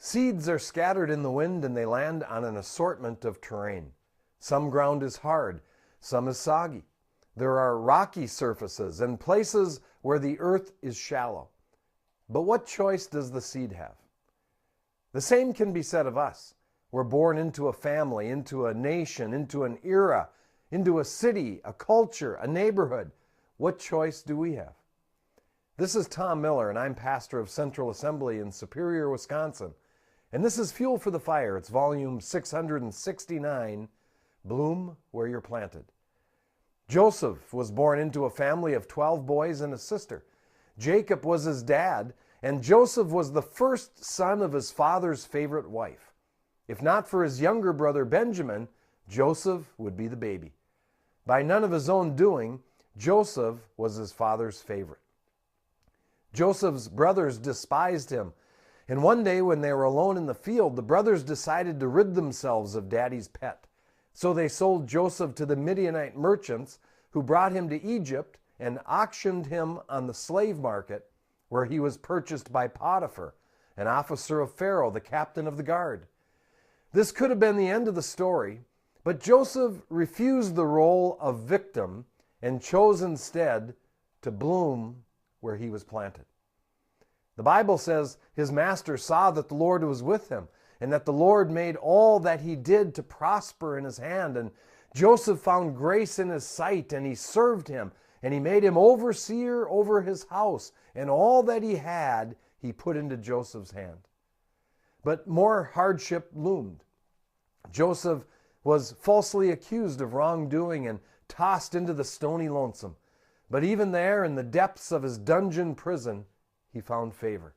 Seeds are scattered in the wind and they land on an assortment of terrain. Some ground is hard, some is soggy. There are rocky surfaces and places where the earth is shallow. But what choice does the seed have? The same can be said of us. We're born into a family, into a nation, into an era, into a city, a culture, a neighborhood. What choice do we have? This is Tom Miller, and I'm pastor of Central Assembly in Superior, Wisconsin. And this is Fuel for the Fire. It's volume 669, Bloom Where You're Planted. Joseph was born into a family of 12 boys and a sister. Jacob was his dad, and Joseph was the first son of his father's favorite wife. If not for his younger brother Benjamin, Joseph would be the baby. By none of his own doing, Joseph was his father's favorite. Joseph's brothers despised him, and one day when they were alone in the field, the brothers decided to rid themselves of daddy's pet. So they sold Joseph to the Midianite merchants who brought him to Egypt and auctioned him on the slave market, where he was purchased by Potiphar, an officer of Pharaoh, the captain of the guard. This could have been the end of the story, but Joseph refused the role of victim and chose instead to bloom where he was planted. The Bible says his master saw that the Lord was with him, and that the Lord made all that he did to prosper in his hand. And Joseph found grace in his sight, and he served him, and he made him overseer over his house, and all that he had he put into Joseph's hand. But more hardship loomed. Joseph was falsely accused of wrongdoing and tossed into the stony lonesome. But even there, in the depths of his dungeon prison, he found favor.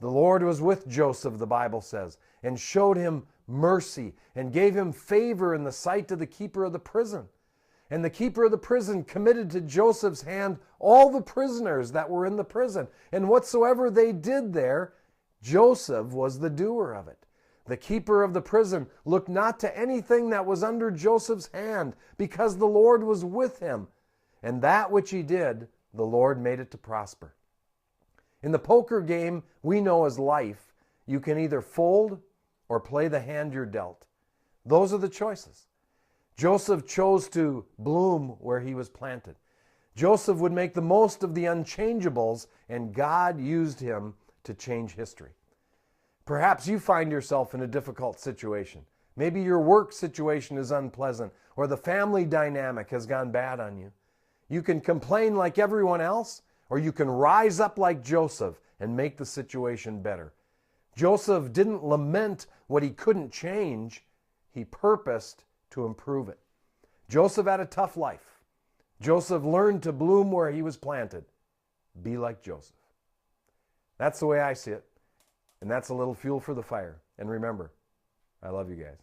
The Lord was with Joseph, the Bible says, and showed him mercy and gave him favor in the sight of the keeper of the prison. And the keeper of the prison committed to Joseph's hand all the prisoners that were in the prison. And whatsoever they did there, Joseph was the doer of it. The keeper of the prison looked not to anything that was under Joseph's hand, because the Lord was with him. And that which he did, the Lord made it to prosper. In the poker game we know as life, you can either fold or play the hand you're dealt. Those are the choices. Joseph chose to bloom where he was planted. Joseph would make the most of the unchangeables, and God used him to change history. Perhaps you find yourself in a difficult situation. Maybe your work situation is unpleasant, or the family dynamic has gone bad on you. You can complain like everyone else, or you can rise up like Joseph and make the situation better. Joseph didn't lament what he couldn't change. He purposed to improve it. Joseph had a tough life. Joseph learned to bloom where he was planted. Be like Joseph. That's the way I see it. And that's a little fuel for the fire. And remember, I love you guys.